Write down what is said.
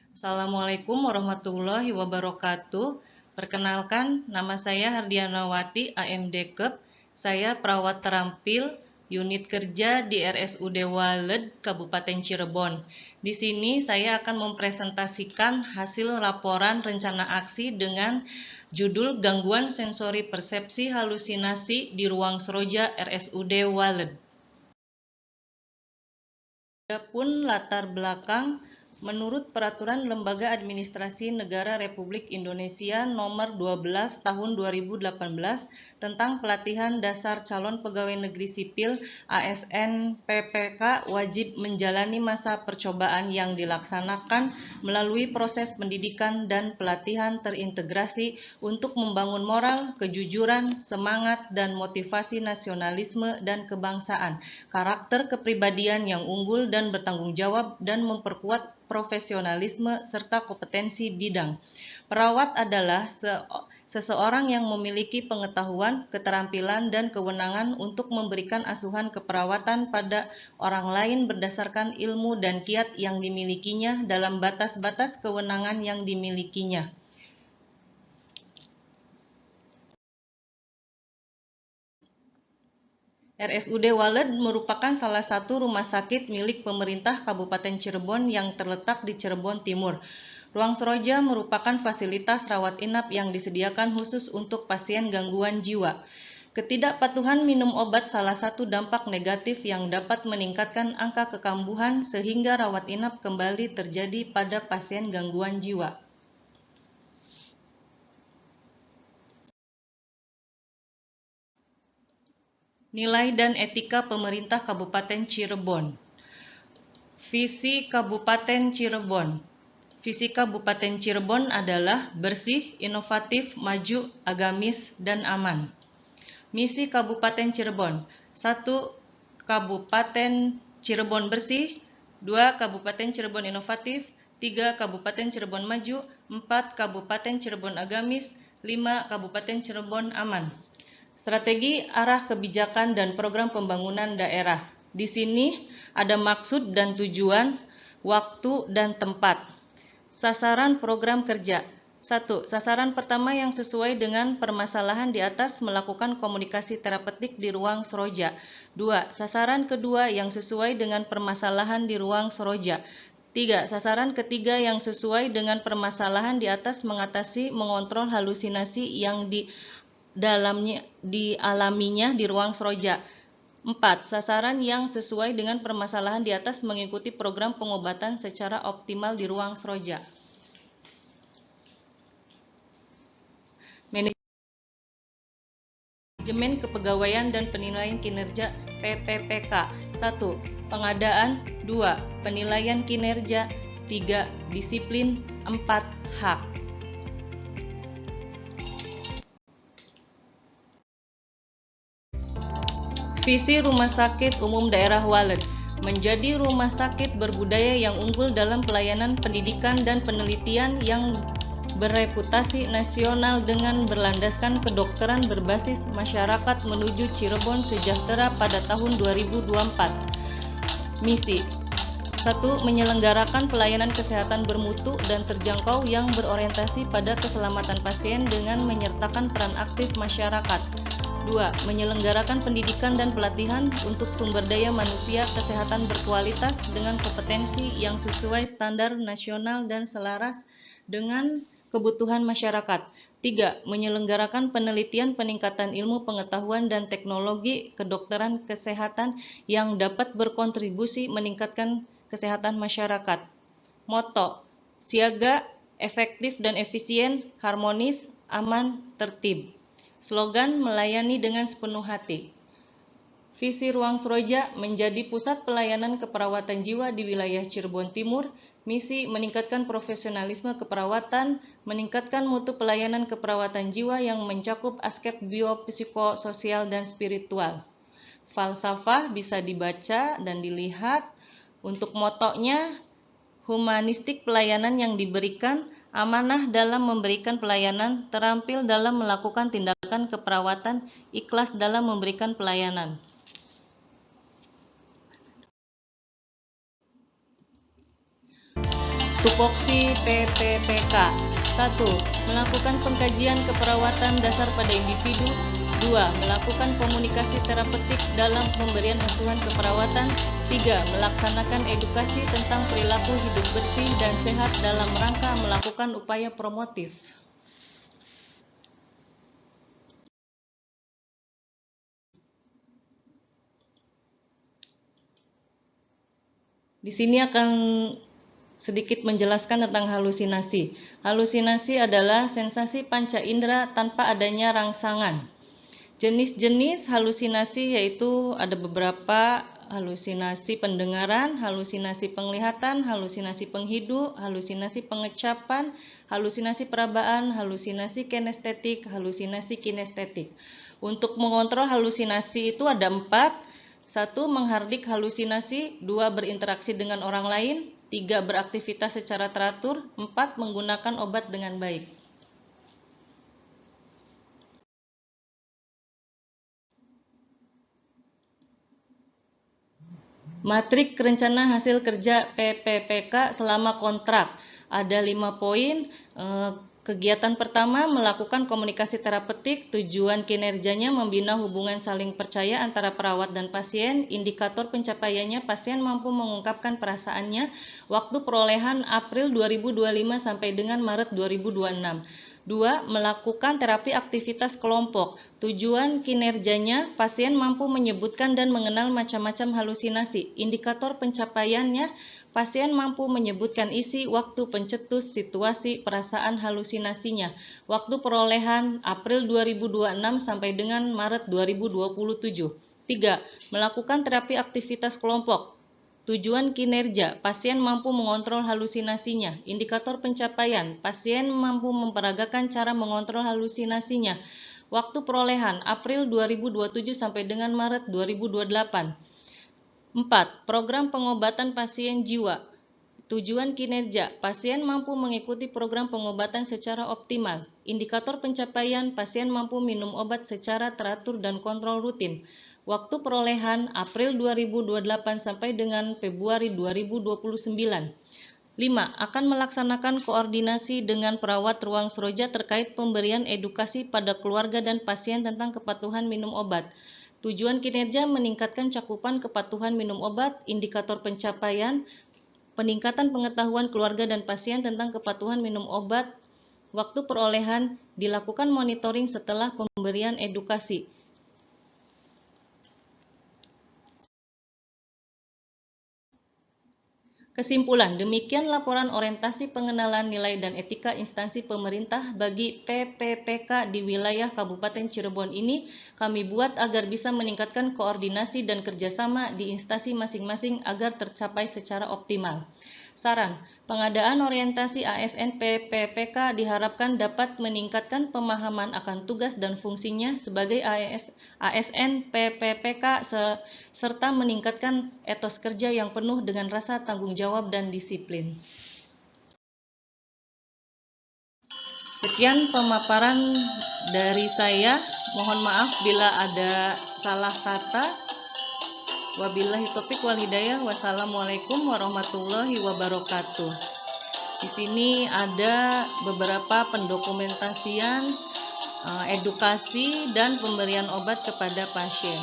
Assalamualaikum warahmatullahi wabarakatuh. Perkenalkan, nama saya Hardianawati, AMD Kep. Saya perawat terampil unit kerja di RSUD Waled, Kabupaten Cirebon. Di sini saya akan mempresentasikan hasil laporan rencana aksi dengan judul Gangguan Sensori Persepsi Halusinasi di Ruang Seroja RSUD Waled. Adapun latar belakang, menurut Peraturan Lembaga Administrasi Negara Republik Indonesia Nomor 12 Tahun 2018 tentang Pelatihan Dasar Calon Pegawai Negeri Sipil ASN PPK wajib menjalani masa percobaan yang dilaksanakan melalui proses pendidikan dan pelatihan terintegrasi untuk membangun moral, kejujuran, semangat, dan motivasi nasionalisme dan kebangsaan, karakter kepribadian yang unggul dan bertanggung jawab, dan memperkuat profesionalisme serta kompetensi bidang. Perawat adalah seseorang yang memiliki pengetahuan, keterampilan, dan kewenangan untuk memberikan asuhan keperawatan pada orang lain berdasarkan ilmu dan kiat yang dimilikinya dalam batas-batas kewenangan yang dimilikinya. RSUD Waled merupakan salah satu rumah sakit milik pemerintah Kabupaten Cirebon yang terletak di Cirebon Timur. Ruang Seroja merupakan fasilitas rawat inap yang disediakan khusus untuk pasien gangguan jiwa. Ketidakpatuhan minum obat salah satu dampak negatif yang dapat meningkatkan angka kekambuhan sehingga rawat inap kembali terjadi pada pasien gangguan jiwa. Nilai dan etika pemerintah Kabupaten Cirebon. Visi Kabupaten Cirebon. Visi Kabupaten Cirebon adalah bersih, inovatif, maju, agamis, dan aman. Misi Kabupaten Cirebon. 1. Kabupaten Cirebon bersih. 2. Kabupaten Cirebon inovatif. 3. Kabupaten Cirebon maju. 4. Kabupaten Cirebon agamis. 5. Kabupaten Cirebon aman. Strategi, arah kebijakan, dan program pembangunan daerah. Di sini ada maksud dan tujuan, waktu, dan tempat. Sasaran program kerja. 1. Sasaran pertama yang sesuai dengan permasalahan di atas melakukan komunikasi terapeutik di ruang seroja. 2. Sasaran kedua yang sesuai dengan permasalahan di ruang seroja. 3. Sasaran ketiga yang sesuai dengan permasalahan di atas mengatasi mengontrol halusinasi yang dialaminya di ruang seroja. 4. Sasaran yang sesuai dengan permasalahan di atas mengikuti program pengobatan secara optimal di ruang seroja. Manajemen Kepegawaian dan Penilaian Kinerja PPPK. 1. Pengadaan. 2. Penilaian kinerja. 3. Disiplin. 4. Hak. Visi Rumah Sakit Umum Daerah Waled. Menjadi rumah sakit berbudaya yang unggul dalam pelayanan pendidikan dan penelitian yang bereputasi nasional dengan berlandaskan kedokteran berbasis masyarakat menuju Cirebon sejahtera pada tahun 2024. Misi 1. Menyelenggarakan pelayanan kesehatan bermutu dan terjangkau yang berorientasi pada keselamatan pasien dengan menyertakan peran aktif masyarakat. 2. Menyelenggarakan pendidikan dan pelatihan untuk sumber daya manusia kesehatan berkualitas dengan kompetensi yang sesuai standar nasional dan selaras dengan kebutuhan masyarakat. 3. Menyelenggarakan penelitian peningkatan ilmu pengetahuan dan teknologi kedokteran kesehatan yang dapat berkontribusi meningkatkan kesehatan masyarakat. Moto: siaga, efektif dan efisien, harmonis, aman, tertib. Slogan: melayani dengan sepenuh hati. Visi Ruang Seroja menjadi pusat pelayanan keperawatan jiwa di wilayah Cirebon Timur. Misi: meningkatkan profesionalisme keperawatan, meningkatkan mutu pelayanan keperawatan jiwa yang mencakup aspek biopsikososial dan spiritual. Falsafah bisa dibaca dan dilihat. Untuk motonya, humanistik pelayanan yang diberikan, amanah dalam memberikan pelayanan, terampil dalam melakukan tindakan keperawatan, ikhlas dalam memberikan pelayanan. Tupoksi PPPK. 1. Melakukan pengkajian keperawatan dasar pada individu. 2. Melakukan komunikasi terapeutik dalam pemberian asuhan keperawatan. 3. Melaksanakan edukasi tentang perilaku hidup bersih dan sehat dalam rangka melakukan upaya promotif. Di sini akan sedikit menjelaskan tentang halusinasi. Halusinasi adalah sensasi panca indera tanpa adanya rangsangan. Jenis-jenis halusinasi yaitu ada beberapa: halusinasi pendengaran, halusinasi penglihatan, halusinasi penghidu, halusinasi pengecapan, halusinasi perabaan, halusinasi kinestetik, halusinasi kinestetik. Untuk mengontrol halusinasi itu ada 4. 1. Menghardik halusinasi. 2. Berinteraksi dengan orang lain. 3. Beraktivitas secara teratur. 4. Menggunakan obat dengan baik. Matrik rencana hasil kerja PPPK selama kontrak. Ada 5 poin. Kegiatan pertama, melakukan komunikasi terapeutik. Tujuan kinerjanya membina hubungan saling percaya antara perawat dan pasien. Indikator pencapaiannya, pasien mampu mengungkapkan perasaannya. Waktu perolehan April 2025 sampai dengan Maret 2026. 2. Melakukan terapi aktivitas kelompok. Tujuan kinerjanya, pasien mampu menyebutkan dan mengenal macam-macam halusinasi. Indikator pencapaiannya, pasien mampu menyebutkan isi, waktu pencetus, situasi, perasaan halusinasinya. Waktu perolehan April 2026 sampai dengan Maret 2027. 3. Melakukan terapi aktivitas kelompok. Tujuan kinerja, pasien mampu mengontrol halusinasinya. Indikator pencapaian, pasien mampu memperagakan cara mengontrol halusinasinya. Waktu perolehan April 2027 sampai dengan Maret 2028. 4. Program pengobatan pasien jiwa. Tujuan kinerja, pasien mampu mengikuti program pengobatan secara optimal. Indikator pencapaian, pasien mampu minum obat secara teratur dan kontrol rutin. Waktu perolehan April 2028 sampai dengan Februari 2029. 5. Akan melaksanakan koordinasi dengan perawat ruang seroja terkait pemberian edukasi pada keluarga dan pasien tentang kepatuhan minum obat. Tujuan kinerja meningkatkan cakupan kepatuhan minum obat. Indikator pencapaian, peningkatan pengetahuan keluarga dan pasien tentang kepatuhan minum obat. Waktu perolehan, dilakukan monitoring setelah pemberian edukasi. Kesimpulan, demikian laporan orientasi pengenalan nilai dan etika instansi pemerintah bagi PPPK di wilayah Kabupaten Cirebon ini kami buat agar bisa meningkatkan koordinasi dan kerjasama di instansi masing-masing agar tercapai secara optimal. Saran, pengadaan orientasi ASN PPPK diharapkan dapat meningkatkan pemahaman akan tugas dan fungsinya sebagai ASN PPPK serta meningkatkan etos kerja yang penuh dengan rasa tanggung jawab dan disiplin. Sekian pemaparan dari saya. Mohon maaf bila ada salah kata. Wabillahi taufiq wal hidayah. Wassalamualaikum warahmatullahi wabarakatuh. Di sini ada beberapa pendokumentasian edukasi dan pemberian obat kepada pasien.